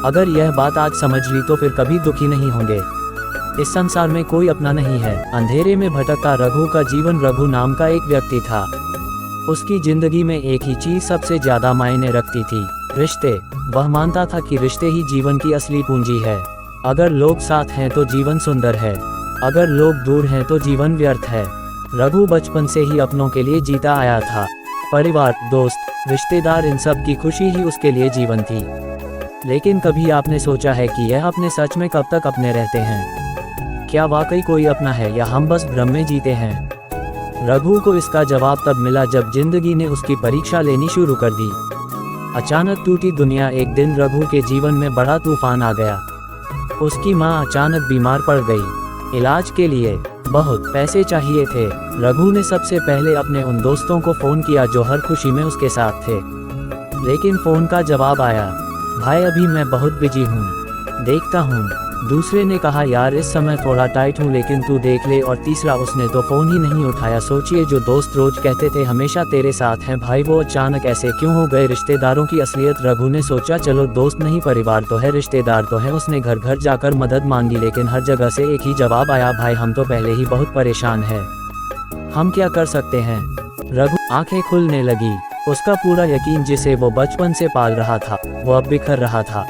अगर यह बात आज समझ ली तो फिर कभी दुखी नहीं होंगे। इस संसार में कोई अपना नहीं है। अंधेरे में भटकता रघु का जीवन। रघु नाम का एक व्यक्ति था। उसकी जिंदगी में एक ही चीज सबसे ज्यादा मायने रखती थी, रिश्ते। वह मानता था कि रिश्ते ही जीवन की असली पूंजी है। अगर लोग साथ हैं तो जीवन सुंदर है, अगर लोग दूर हैं तो जीवन व्यर्थ है। रघु बचपन से ही अपनों के लिए जीता आया था। परिवार, दोस्त, रिश्तेदार, इन सब की खुशी ही उसके लिए जीवन थी। लेकिन कभी आपने सोचा है कि यह अपने सच में कब तक अपने रहते हैं? क्या वाकई कोई अपना है या हम बस भ्रम में जीते हैं? रघु को इसका जवाब तब मिला जब जिंदगी ने उसकी परीक्षा लेनी शुरू कर दी। अचानक टूटी दुनिया। एक दिन रघु के जीवन में बड़ा तूफान आ गया। उसकी माँ अचानक बीमार पड़ गई। इलाज के लिए बहुत पैसे चाहिए थे। रघु ने सबसे पहले अपने उन दोस्तों को फ़ोन किया जो हर खुशी में उसके साथ थे। लेकिन फ़ोन का जवाब आया, भाई अभी मैं बहुत बिजी हूँ, देखता हूँ। दूसरे ने कहा, यार इस समय थोड़ा टाइट हूँ लेकिन तू देख ले। और तीसरा, उसने तो फ़ोन ही नहीं उठाया। सोचिए, जो दोस्त रोज कहते थे हमेशा तेरे साथ हैं भाई, वो अचानक ऐसे क्यों हो गए? रिश्तेदारों की असलियत। रघु ने सोचा, चलो दोस्त नहीं, परिवार तो है, रिश्तेदार तो है। उसने घर घर जाकर मदद मांगी लेकिन हर जगह से एक ही जवाब आया, भाई हम तो पहले ही बहुत परेशान हैं, हम क्या कर सकते हैं? रघु आंखें खुलने लगी। उसका पूरा यकीन जिसे वो बचपन से पाल रहा था वो अब बिखर रहा था।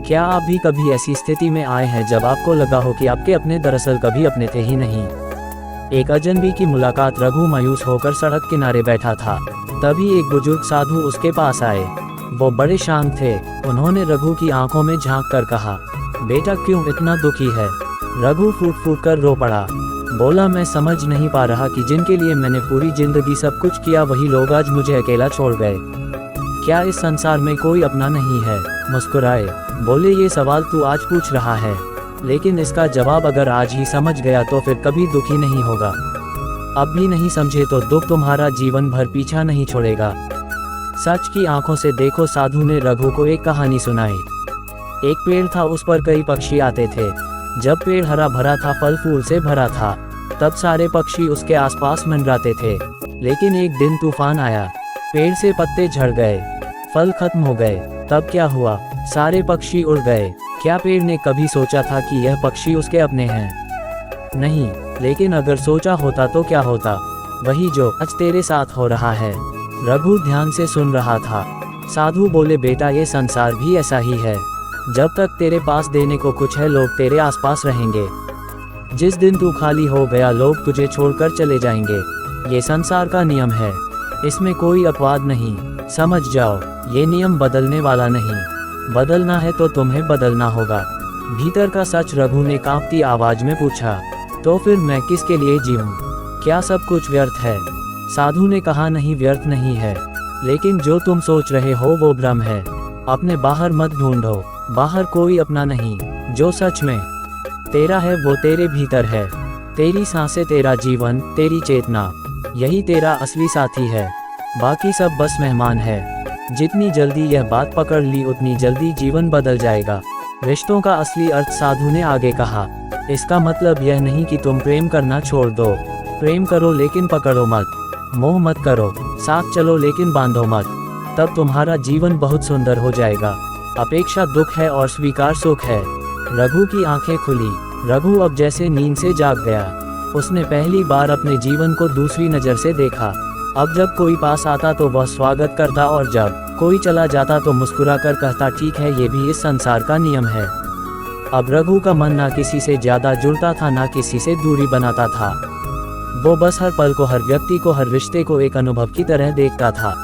क्या आप भी कभी ऐसी स्थिति में आए हैं जब आपको लगा हो कि आपके अपने दरअसल कभी अपने थे ही नहीं? एक अजनबी की मुलाकात। रघु मायूस होकर सड़क किनारे बैठा था। तभी एक बुजुर्ग साधु उसके पास आए। वो बड़े शांत थे। उन्होंने रघु की आंखों में झांक कर कहा, बेटा क्यों इतना दुखी है? रघु फूट फूट कर रो पड़ा। बोला, मैं समझ नहीं पा रहा कि जिनके लिए मैंने पूरी जिंदगी सब कुछ किया वही लोग आज मुझे अकेला छोड़ गए। क्या इस संसार में कोई अपना नहीं है? मुस्कुराए, बोले, ये सवाल तू आज पूछ रहा है, लेकिन इसका जवाब अगर आज ही समझ गया तो फिर कभी दुखी नहीं होगा। अब भी नहीं समझे तो दुख तुम्हारा जीवन भर पीछा नहीं छोड़ेगा। सच की आंखों से देखो। साधु ने रघु को एक कहानी सुनाई। एक पेड़ था, उस पर कई पक्षी आते थे। जब पेड़ हरा भरा था, फल फूल से भरा था, तब सारे पक्षी उसके आसपास मंडराते थे। लेकिन एक दिन तूफान आया, पेड़ से पत्ते झड़ गए, फल खत्म हो गए। तब क्या हुआ? सारे पक्षी उड़ गए। क्या पेड़ ने कभी सोचा था कि यह पक्षी उसके अपने हैं? नहीं। लेकिन अगर सोचा होता तो क्या होता? वही जो आज तेरे साथ हो रहा है। रघु ध्यान से सुन रहा था। साधु बोले, बेटा ये संसार भी ऐसा ही है। जब तक तेरे पास देने को कुछ है लोग तेरे आसपास रहेंगे। जिस दिन तू खाली हो गया लोग तुझे छोड़कर चले जाएंगे। ये संसार का नियम है, इसमें कोई अपवाद नहीं। समझ जाओ, ये नियम बदलने वाला नहीं। बदलना है तो तुम्हें बदलना होगा। भीतर का सच रघु ने कांपती आवाज में पूछा, तो फिर मैं किसके लिए जीऊं? क्या सब कुछ व्यर्थ है? साधु ने कहा, नहीं व्यर्थ नहीं है, लेकिन जो तुम सोच रहे हो वो भ्रम है। अपने बाहर मत ढूंढो, बाहर कोई अपना नहीं। जो सच में तेरा है वो तेरे भीतर है। तेरी सांसें, तेरा जीवन, तेरी चेतना, यही तेरा असली साथी है। बाकी सब बस मेहमान है। जितनी जल्दी यह बात पकड़ ली उतनी जल्दी जीवन बदल जाएगा। रिश्तों का असली अर्थ, साधु ने आगे कहा, इसका मतलब यह नहीं कि तुम प्रेम करना छोड़ दो। प्रेम करो लेकिन पकड़ो मत, मोह मत करो, साथ चलो लेकिन बांधो मत। तब तुम्हारा जीवन बहुत सुंदर हो जाएगा। अपेक्षा दुख है और स्वीकार सुख है। रघु की आंखें खुली। रघु अब जैसे नींद से जाग गया। उसने पहली बार अपने जीवन को दूसरी नज़र से देखा। अब जब कोई पास आता तो वह स्वागत करता और जब कोई चला जाता तो मुस्कुरा कर कहता, ठीक है, ये भी इस संसार का नियम है। अब रघु का मन ना किसी से ज्यादा जुड़ता था ना किसी से दूरी बनाता था। वो बस हर पल को, हर व्यक्ति को, हर रिश्ते को एक अनुभव की तरह देखता था।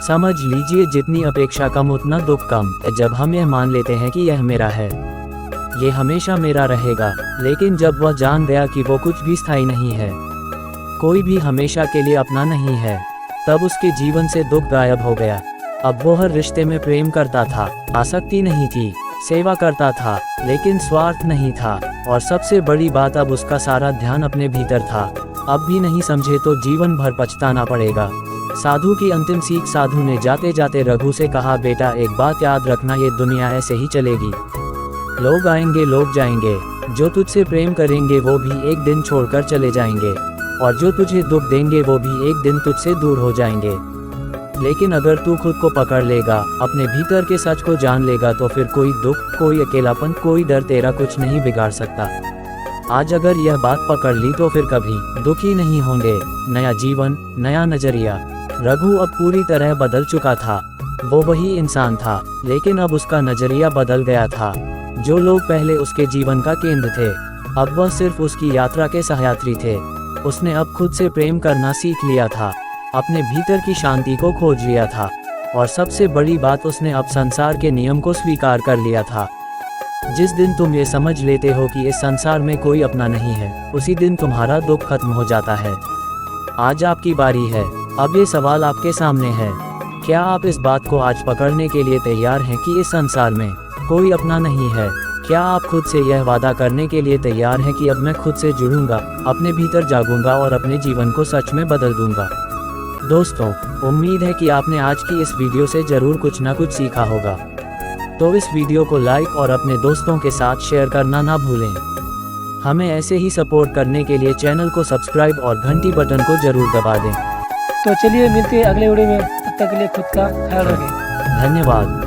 समझ लीजिए, जितनी अपेक्षा कम उतना दुख कम। जब हम यह मान लेते हैं कि यह मेरा है, ये हमेशा मेरा रहेगा, लेकिन जब वह जान गया कि वो कुछ भी स्थायी नहीं है, कोई भी हमेशा के लिए अपना नहीं है, तब उसके जीवन से दुख गायब हो गया। अब वो हर रिश्ते में प्रेम करता था, आसक्ति नहीं थी, सेवा करता था, लेकिन स्वार्थ नहीं था। और सबसे बड़ी बात, अब उसका सारा ध्यान अपने भीतर था। अब भी नहीं समझे तो जीवन भर पछताना पड़ेगा। साधु की अंतिम सीख। साधु ने जाते जाते रघु से कहा, बेटा एक बात याद रखना, ये दुनिया ऐसे ही चलेगी। लोग आएंगे, लोग जाएंगे। जो तुझसे प्रेम करेंगे वो भी एक दिन छोड़कर चले जाएंगे, और जो तुझे दुख देंगे वो भी एक दिन तुझसे दूर हो जाएंगे। लेकिन अगर तू खुद को पकड़ लेगा, अपने भीतर के सच को जान लेगा, तो फिर कोई दुख, कोई अकेलापन, कोई डर तेरा कुछ नहीं बिगाड़ सकता। आज अगर यह बात पकड़ ली तो फिर कभी दुखी नहीं होंगे। नया जीवन, नया नजरिया। रघु अब पूरी तरह बदल चुका था। वो वही इंसान था, लेकिन अब उसका नजरिया बदल गया था। जो लोग पहले उसके जीवन का केंद्र थे, अब वह सिर्फ उसकी यात्रा के सहयात्री थे। उसने अब खुद से प्रेम करना सीख लिया था, अपने भीतर की शांति को खोज लिया था, और सबसे बड़ी बात, उसने अब संसार के नियम को स्वीकार कर लिया था। जिस दिन तुम ये समझ लेते हो कि इस संसार में कोई अपना नहीं है, उसी दिन तुम्हारा दुख खत्म हो जाता है। आज आपकी बारी है। अब ये सवाल आपके सामने है, क्या आप इस बात को आज पकड़ने के लिए तैयार हैं कि इस संसार में कोई अपना नहीं है? क्या आप खुद से यह वादा करने के लिए तैयार हैं कि अब मैं खुद से जुड़ूंगा, अपने भीतर जागूंगा और अपने जीवन को सच में बदल दूंगा? दोस्तों, उम्मीद है कि आपने आज की इस वीडियो से जरूर कुछ ना कुछ सीखा होगा। तो इस वीडियो को लाइक और अपने दोस्तों के साथ शेयर करना ना भूलें। हमें ऐसे ही सपोर्ट करने के लिए चैनल को सब्सक्राइब और घंटी बटन को जरूर दबा दें। तो चलिए मिलते हैं अगले वीडियो में, तब तक के लिए खुद का ख्याल रखें। धन्यवाद।